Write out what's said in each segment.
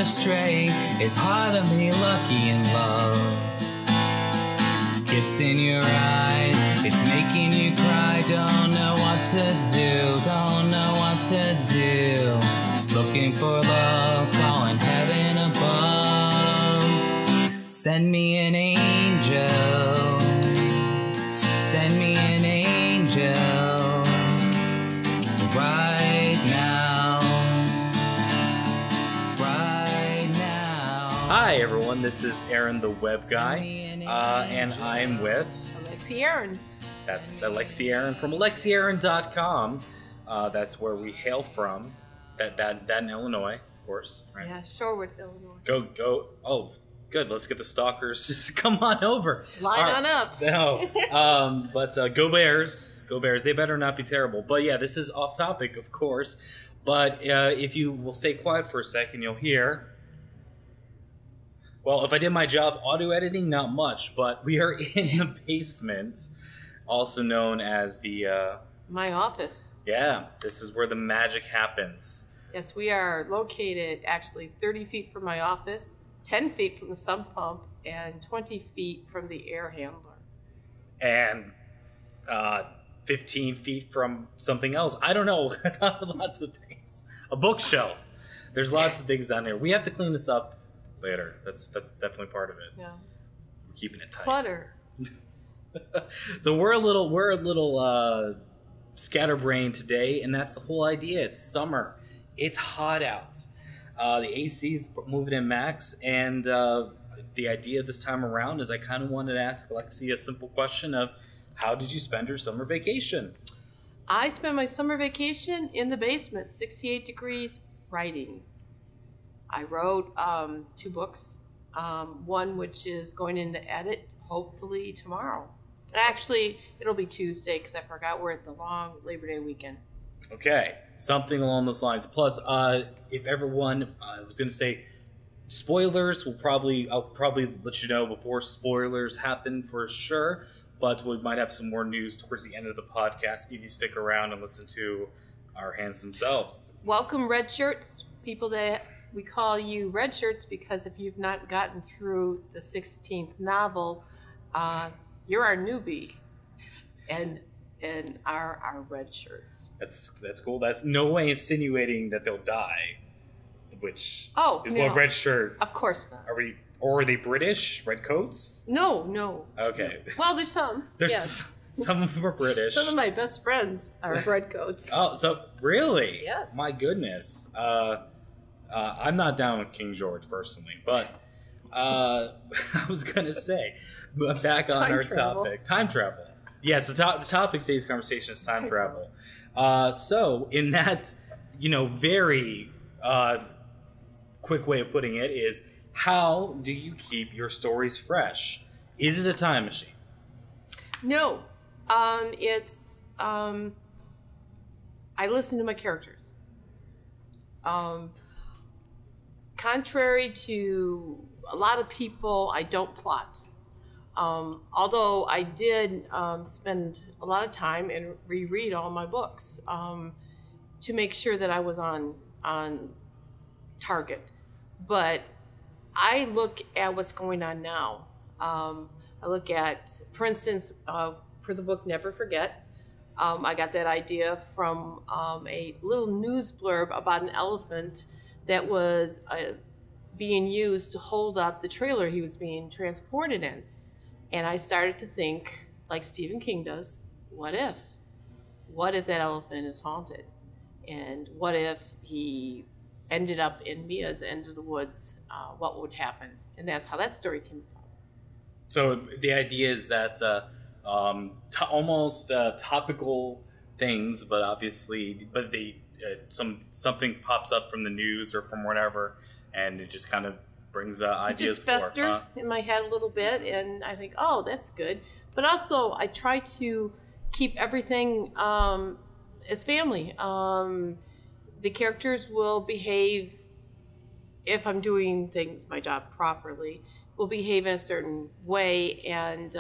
astray. It's hard to be lucky in love. It's in your eyes, it's making you cry. Don't know what to do, don't know what to do. Looking for love, calling heaven above. Send me an angel, send me an angel right now, right now. Hi everyone, this is Aaron the Webguy, and I'm with Alexie Aaron. That's Alexie Aaron from AlexieAaron.com. That's where we hail from. That in Illinois, of course, right? Yeah, Shorewood, Illinois. Go! Oh, good. Let's get the stalkers just come on over. Line on up. No, but go Bears! Go Bears! They better not be terrible. But yeah, this is off topic, of course. But if you will stay quiet for a second, you'll hear. Well, if I did my job, audio editing, not much, but we are in the basement, also known as the... My office. Yeah, this is where the magic happens. Yes, we are located actually 30 feet from my office, 10 feet from the sump pump, and 20 feet from the air handler. And 15 feet from something else. I don't know, lots of things. A bookshelf. There's lots of things down here. We have to clean this up later. That's definitely part of it. Yeah. We're keeping it tight. Clutter. So we're a little scatterbrained today, and that's the whole idea. It's summer. It's hot out. The AC's moving in max, and the idea this time around is I kind of wanted to ask Alexie a simple question of how did you spend your summer vacation? I spent my summer vacation in the basement, 68 degrees, writing. I wrote 2 books, one which is going into edit hopefully tomorrow. Actually, it'll be Tuesday because I forgot we're at the long Labor Day weekend. Okay, something along those lines. Plus, if everyone, I was going to say, spoilers. I'll probably let you know before spoilers happen for sure. But we might have some more news towards the end of the podcast if you stick around and listen to our handsome selves. Welcome, red shirts, people that we call you red shirts because if you've not gotten through the 16th novel, you're our newbie, and our red shirts. That's cool. That's no way insinuating that they'll die, which is no. what red shirt. Of course not. Are they British red coats? No. Okay. Well, there's some. Yes. Some of them are British. Some of my best friends are red coats. Oh, so really? Yes. My goodness. I'm not down with King George personally, but I was gonna say, back on our topic, time travel. Yes, the topic of today's conversation is time travel. So in that, very quick way of putting it is, how do you keep your stories fresh? Is it a time machine? No, it's I listen to my characters. Contrary to a lot of people, I don't plot. Although I did spend a lot of time and reread all my books to make sure that I was on target. But I look at what's going on now. I look at, for instance, for the book Never Forget, I got that idea from a little news blurb about an elephant that was being used to hold up the trailer he was being transported in. And I started to think, like Stephen King does, what if? What if that elephant is haunted? And what if he ended up in Mia's end of the woods? What would happen? And that's how that story came about. So the idea is that almost topical things, but obviously, something pops up from the news or from whatever, and it just kind of brings ideas. It just festers in my head a little bit, and I think, oh, that's good. But also, I try to keep everything as family. The characters will behave, if I'm doing my job properly, will behave in a certain way, and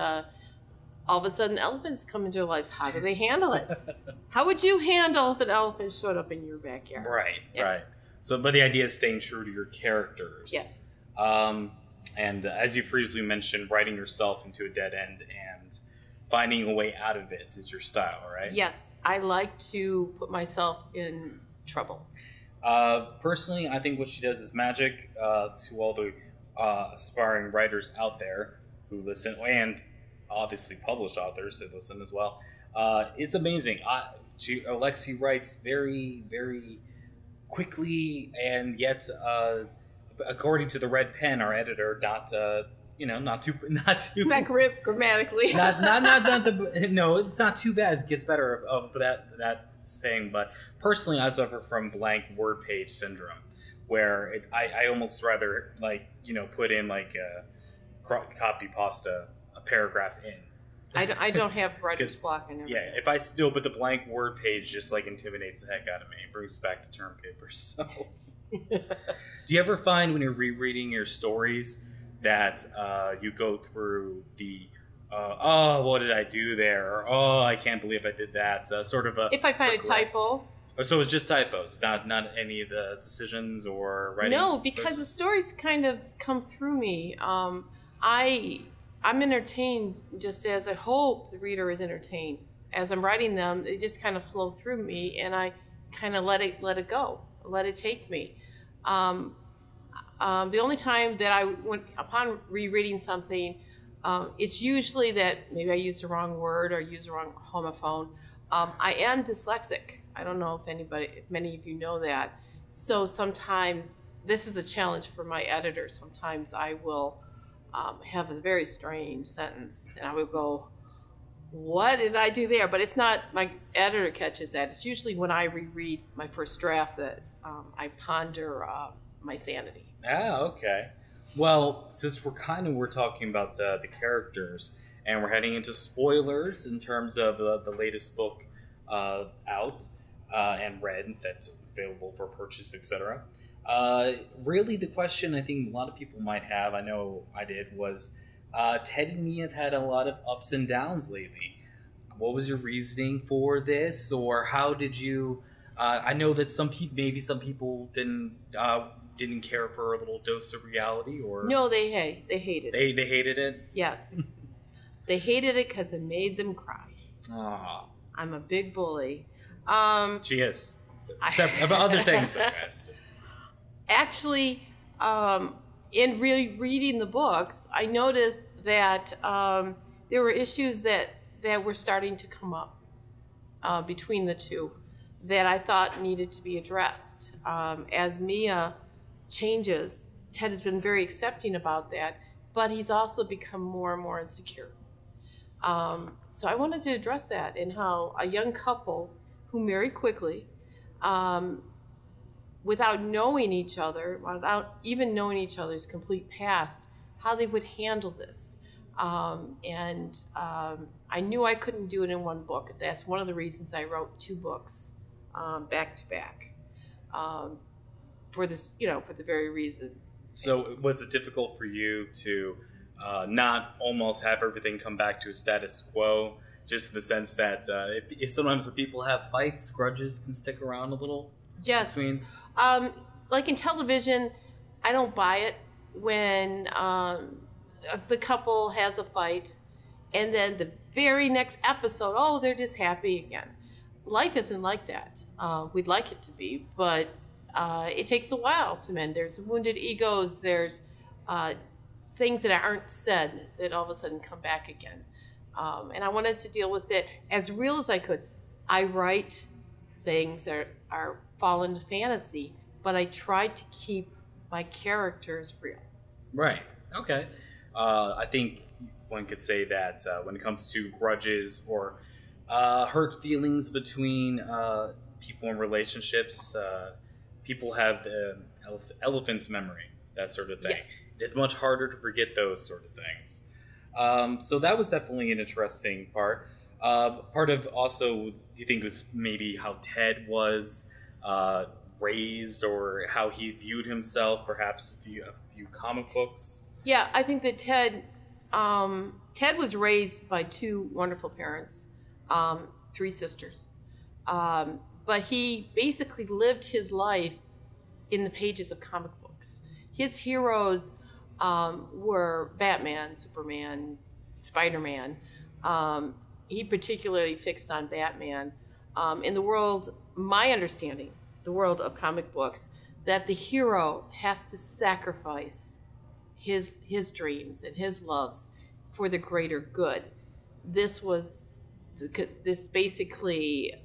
all of a sudden elephants come into their lives. How do they handle it? How would you handle if an elephant showed up in your backyard? Right, yes. right. So, but the idea is staying true to your characters. Yes. And as you previously mentioned, writing yourself into a dead end and finding a way out of it is your style, right? Yes, I like to put myself in trouble. Personally, I think what she does is magic. To all the aspiring writers out there who listen, and obviously published authors who listen as well, it's amazing. Alexie writes very, very quickly, and yet, according to the Red Pen, our editor, not too Grammatically. no, it's not too bad. It gets better of that saying. But personally, I suffer from blank word page syndrome, where I almost rather put in copy pasta a paragraph in. I don't have writer's block and everything. Yeah, but the blank word page just intimidates the heck out of me. It brings back to term papers. So, do you ever find when you're rereading your stories that you go through the what did I do there? Or, oh, I can't believe I did that. Sort of a if I find regrets. a typo. So it's just typos, not any of the decisions or writing. No, because the stories kind of come through me. I'm entertained just as I hope the reader is entertained. As I'm writing them, they just kind of flow through me, and I kind of let it go, let it take me. The only time that upon rereading something, it's usually that maybe I used the wrong word or used the wrong homophone. I am dyslexic. I don't know if many of you know that. So sometimes this is a challenge for my editor. Sometimes I will have a very strange sentence, and I would go, what did I do there? But it's not my editor catches that. It's usually when I reread my first draft that I ponder my sanity. Ah, okay. Well, since we're talking about the characters, and we're heading into spoilers in terms of the latest book out and read that's available for purchase, etc. Really, the question I think a lot of people might have, I know I did, was Ted and me have had a lot of ups and downs lately. What was your reasoning for this, or how did you? I know that some people didn't care for a little dose of reality, or no, they hated it. They hated it. Yes, they hated it because it made them cry. Aww. I'm a big bully. She is. Except about other things, I guess. Actually, in reading the books, I noticed that there were issues that were starting to come up between the two that I thought needed to be addressed. As Mia changes, Ted has been very accepting about that, but he's also become more and more insecure. So I wanted to address that, and how a young couple who married quickly, without knowing each other, without even knowing each other's complete past, how they would handle this. I knew I couldn't do it in one book. That's one of the reasons I wrote 2 books back to back, for this, for the very reason. So was it difficult for you to not almost have everything come back to a status quo, just in the sense that if sometimes when people have fights, grudges can stick around a little? Yes. Between... like in television, I don't buy it when the couple has a fight and then the very next episode, oh, they're just happy again. Life isn't like that. We'd like it to be, but it takes a while to mend. There's wounded egos. There's things that aren't said that all of a sudden come back again. And I wanted to deal with it as real as I could. I write things that fall into fantasy, but I tried to keep my characters real. Right. Okay. I think one could say that when it comes to grudges or hurt feelings between people in relationships, people have the elephant's memory, that sort of thing. Yes. It's much harder to forget those sort of things. So that was definitely an interesting part. Part of also, do you think it was maybe how Ted was raised, or how he viewed himself, perhaps a few comic books? Yeah, I think that Ted was raised by 2 wonderful parents, 3 sisters. But he basically lived his life in the pages of comic books. His heroes were Batman, Superman, Spider-Man. He particularly fixed on Batman. In the world, my understanding, the world of comic books, that the hero has to sacrifice his dreams and his loves for the greater good. This basically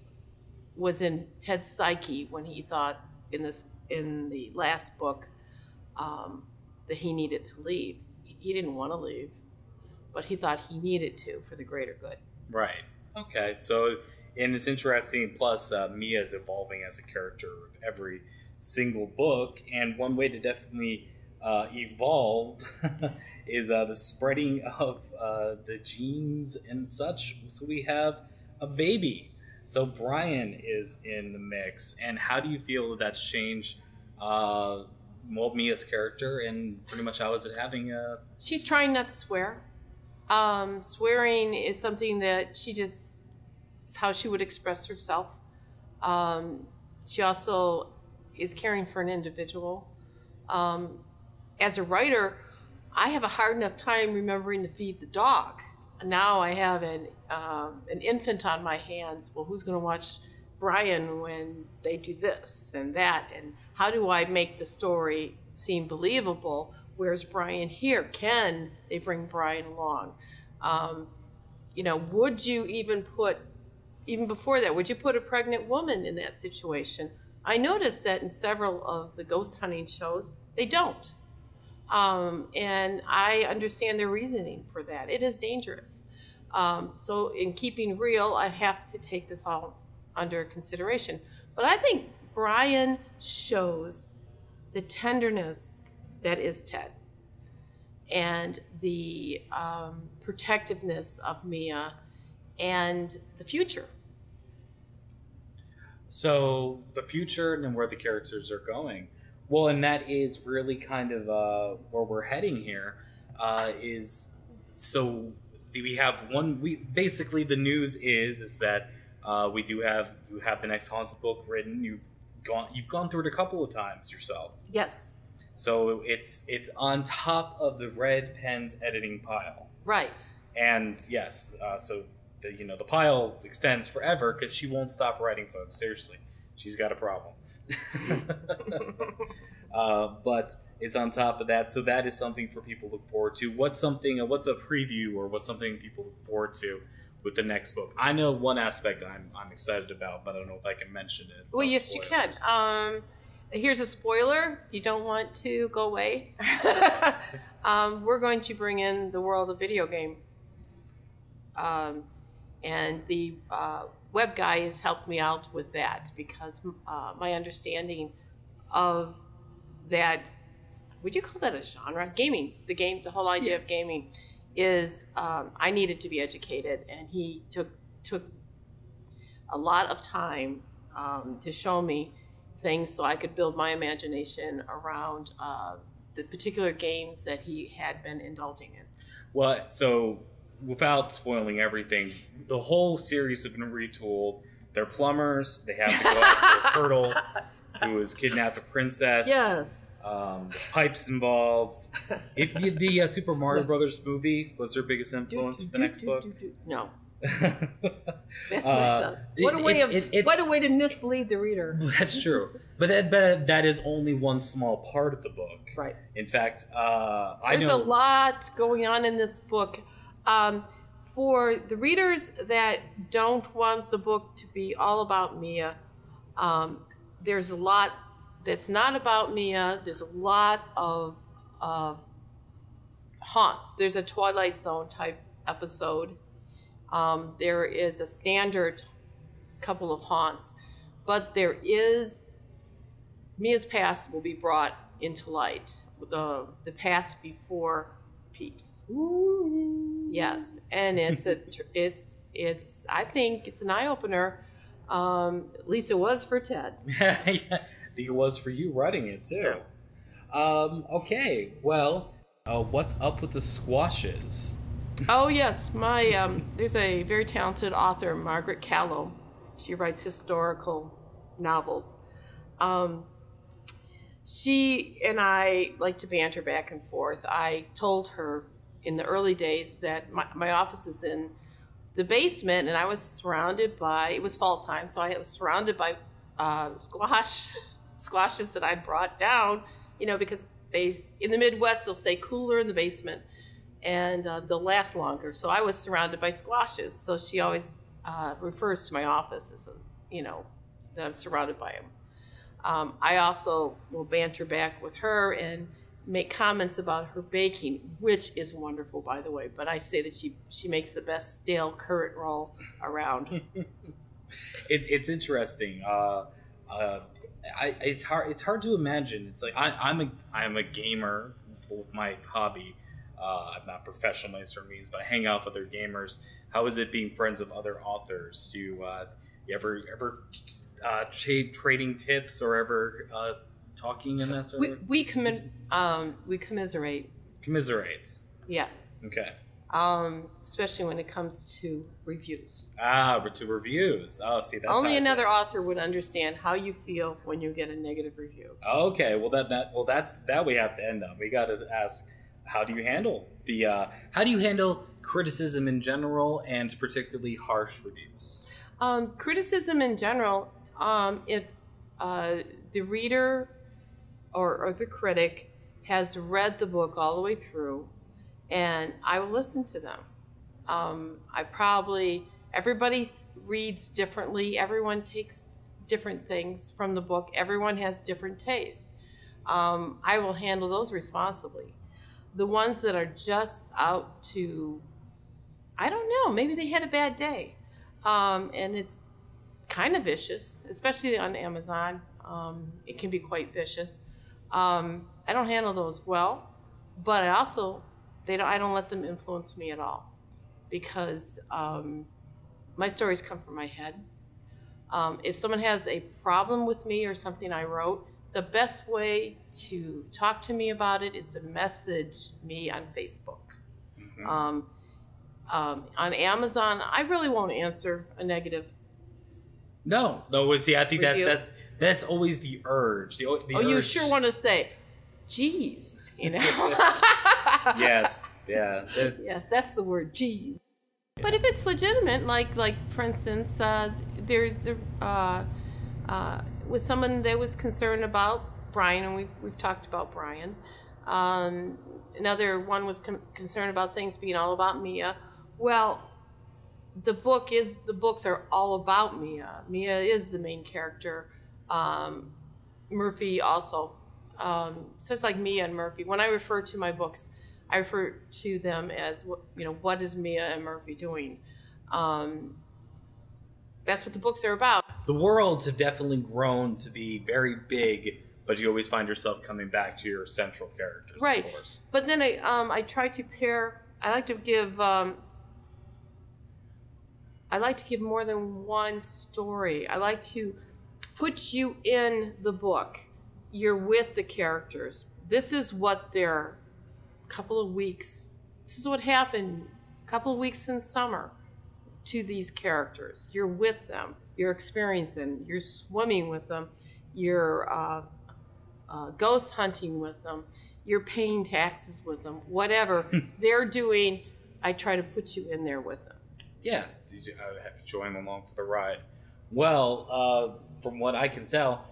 was in Ted's psyche when he thought in the last book that he needed to leave. He didn't want to leave, but he thought he needed to for the greater good. Right. Okay. So, and it's interesting. Plus, Mia's evolving as a character of every single book, and one way to definitely evolve is the spreading of the genes and such. So we have a baby. So Brian is in the mix, and how do you feel that's changed Mia's character, and pretty much how is it having a... She's trying not to swear. Swearing is something that it's how she would express herself. She also is caring for an individual. As a writer, I have a hard enough time remembering to feed the dog. Now I have an infant on my hands. Well, who's going to watch Brian when they do this and that? And how do I make the story seem believable? Where's Brian here? Can they bring Brian along? Would you even before that, would you put a pregnant woman in that situation? I noticed that in several of the ghost hunting shows, they don't. And I understand their reasoning for that. It is dangerous. So in keeping real, I have to take this all under consideration. But I think Brian shows the tenderness that is Ted and the protectiveness of Mia and the future. So the future and where the characters are going. Well, and that is really kind of where we're heading here. So we have basically the news is that you have the next Haunted book written. You've gone through it a couple of times yourself. Yes. So it's on top of the red pen's editing pile. Right. And yes, so the pile extends forever because she won't stop writing, folks. Seriously, she's got a problem. But it's on top of that, so that is something for people to look forward to. What's a preview, or what's something people look forward to with the next book? I know one aspect I'm excited about, but I don't know if I can mention it. Well, yes, spoilers. You can. Here's a spoiler. If you don't want to, go away. We're going to bring in the world of video game. And the Webguy has helped me out with that, because my understanding of that, would you call that a genre? Gaming. The whole idea of gaming is I needed to be educated, and he took a lot of time to show me things so I could build my imagination around the particular games that he had been indulging in. Well, so without spoiling everything, the whole series has been retooled. They're plumbers. They have to go after a turtle who has kidnapped a princess. Yes. There's pipes involved. If the Super Mario Brothers movie was their biggest influence for the next book? No. That's my son. What a way to mislead the reader. That's true. But that is only one small part of the book. Right. In fact, there's a lot going on in this book. For the readers that don't want the book to be all about Mia, there's a lot that's not about Mia. There's a lot of haunts. There's a Twilight Zone type episode. There is a standard couple of haunts, but there is Mia's past will be brought into light. The past before Peeps. Ooh. Yes, and it's I think it's an eye opener. At least it was for Ted. Yeah, I think it was for you writing it too. Okay, well, what's up with the squashes? Oh yes, my there's a very talented author, Margaret Callow. She writes historical novels. she and I like to banter back and forth. I told her in the early days that my office is in the basement, and I was surrounded by, it was fall time, so I was surrounded by squashes that I brought down, because in the Midwest, they'll stay cooler in the basement, and they'll last longer. So I was surrounded by squashes. So she always refers to my office as, that I'm surrounded by them. I also will banter back with her and make comments about her baking, which is wonderful, by the way. But I say that she makes the best stale currant roll around. It's interesting. It's hard to imagine. It's like I'm a gamer for my hobby. I'm not professional by certain means, but I hang out with other gamers. How is it being friends with other authors? Do you ever trading tips or ever talking in that sort of? We commiserate. Commiserate. Yes. Okay. Especially when it comes to reviews. To reviews. Oh, see, that only another author would understand how you feel when you get a negative review. Okay, well that's that we have to end on. We got to ask, how do you handle criticism in general, and particularly harsh reviews? Criticism in general, if the reader or the critic has read the book all the way through, and I will listen to them. Everybody reads differently. Everyone takes different things from the book. Everyone has different tastes. I will handle those responsibly. The ones that are just out to, I don't know, maybe they had a bad day. And it's kind of vicious, especially on Amazon. It can be quite vicious. I don't handle those well, but I also, I don't let them influence me at all, because my stories come from my head. If someone has a problem with me or something I wrote, the best way to talk to me about it is to message me on Facebook. Mm-hmm. On Amazon, I really won't answer a negative. No, see, I think that's always the urge. The urge. You sure want to say, geez, Yes, yeah. Yes, that's the word, geez. Yeah. But if it's legitimate, like for instance, there's with someone that was concerned about Brian, and we've talked about Brian. Another one was concerned about things being all about Mia. Well, the books are all about Mia. Mia is the main character. Murphy also. So it's like Mia and Murphy. When I refer to my books, I refer to them as, what is Mia and Murphy doing? That's what the books are about. The worlds have definitely grown to be very big, but you always find yourself coming back to your central characters, right. Of course. But then I try to pair. I like to give more than one story. I like to put you in the book. You're with the characters. This is what their couple of weeks. This is what happened a couple of weeks in summer to these characters. You're with them. You're experiencing. You're swimming with them. You're ghost hunting with them. You're paying taxes with them. Whatever they're doing, I try to put you in there with them. Yeah, I have to join along for the ride. Well, from what I can tell,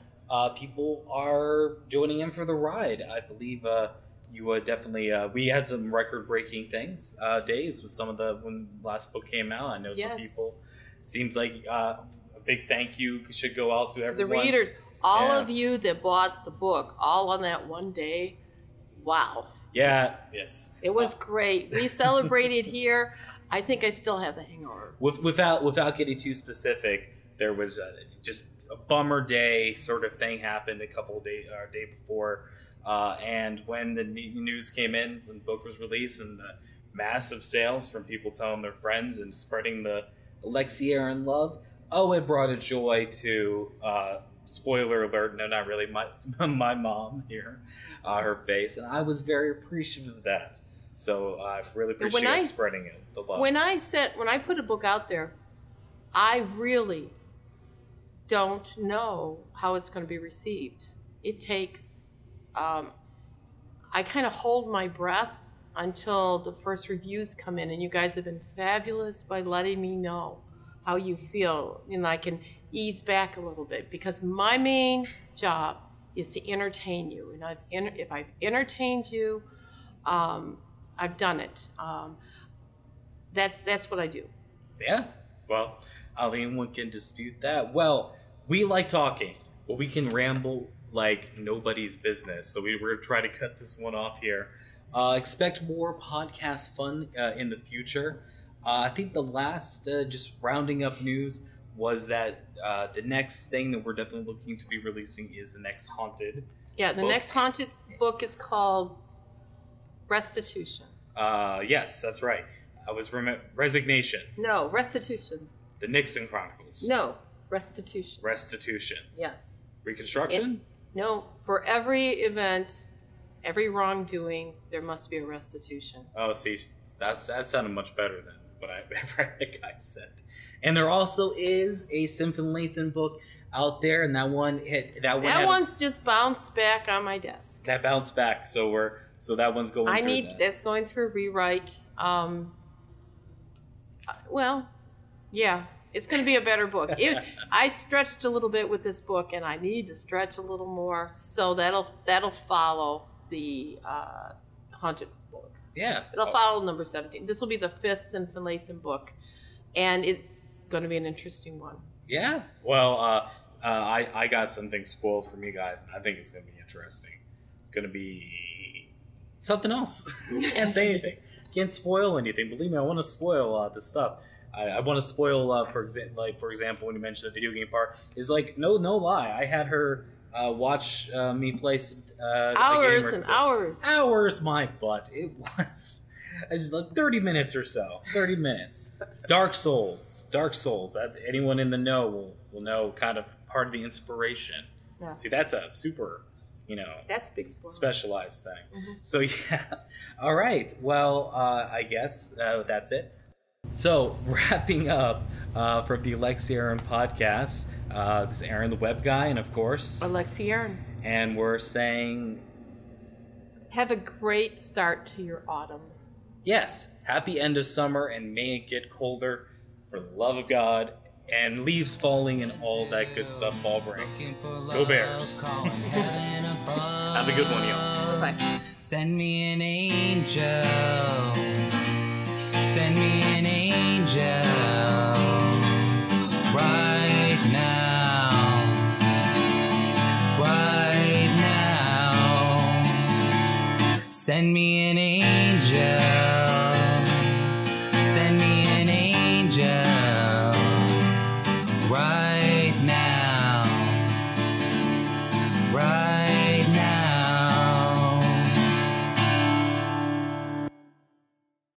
people are joining in for the ride. I believe you definitely. We had some record-breaking days with some of when the last book came out. I know some people. Seems like a big thank you should go out to everyone. The readers, all of you that bought the book, all on that one day. Wow. Yeah. Yes. It was great. We celebrated here. I think I still have the hangover. Without getting too specific, there was just a bummer day sort of thing happened a couple of day before, and when the news came in, when the book was released, and the massive sales from people telling their friends and spreading the Alexie, Aaron love, it brought a joy to. Spoiler alert! No, not really. My mom here, her face, and I was very appreciative of that. So I really appreciate spreading it. The love. When I put a book out there, I really don't know how it's going to be received. It takes I kind of hold my breath until the first reviews come in, and you guys have been fabulous by letting me know how you feel, and I can ease back a little bit, because my main job is to entertain you, and if I've entertained you, I've done it. That's what I do. Yeah. Well, I don't think anyone can dispute that. Well, we like talking, but we can ramble like nobody's business. So we're going to try to cut this one off here. Expect more podcast fun in the future. I think the last, just rounding up news, was that the next thing that we're definitely looking to be releasing is the next Haunted. Yeah, the next Haunted book is called Restitution. Yes, that's right. I was Resignation. No, Restitution. The Nixon Chronicles. No, Restitution. Restitution. Yes. Reconstruction? No, for every event, every wrongdoing, there must be a restitution. Oh, see, that sounded much better than what I said. And there also is a Simpson Lathan book out there, and that one's just bounced back on my desk. That bounced back, so that one's going. That's going through a rewrite. Well, yeah, it's going to be a better book. I stretched a little bit with this book, and I need to stretch a little more, so that'll follow the Haunted book. Yeah, it'll follow number 17. This will be the 5th Simpson Lathan book, and it's going to be an interesting one. Yeah. Well, I got something spoiled from you guys, and I think it's going to be interesting. It's going to be something else. Can't say anything. Can't spoil anything. Believe me, I want to spoil this stuff. I want to spoil, for example, when you mentioned the video game part, is like no lie. I had her watch me play hours and hours. Hours, my butt. It was just like 30 minutes or so. 30 minutes. Dark Souls. Anyone in the know will know kind of part of the inspiration. Yeah. See, that's a super, that's big spoiler. Specialized thing. Mm-hmm. So yeah. All right. Well, I guess that's it. So wrapping up from the Alexie Aaron podcast, this is Aaron the Webguy, and of course Alexie Aaron. And we're saying, have a great start to your autumn. Yes, happy end of summer, and may it get colder for the love of God, and leaves falling and all that good stuff fall brings. Go Bears. Have a good one, y'all. Bye-bye. Send me an angel. Send me an angel. Right now. Right now. Send me an angel.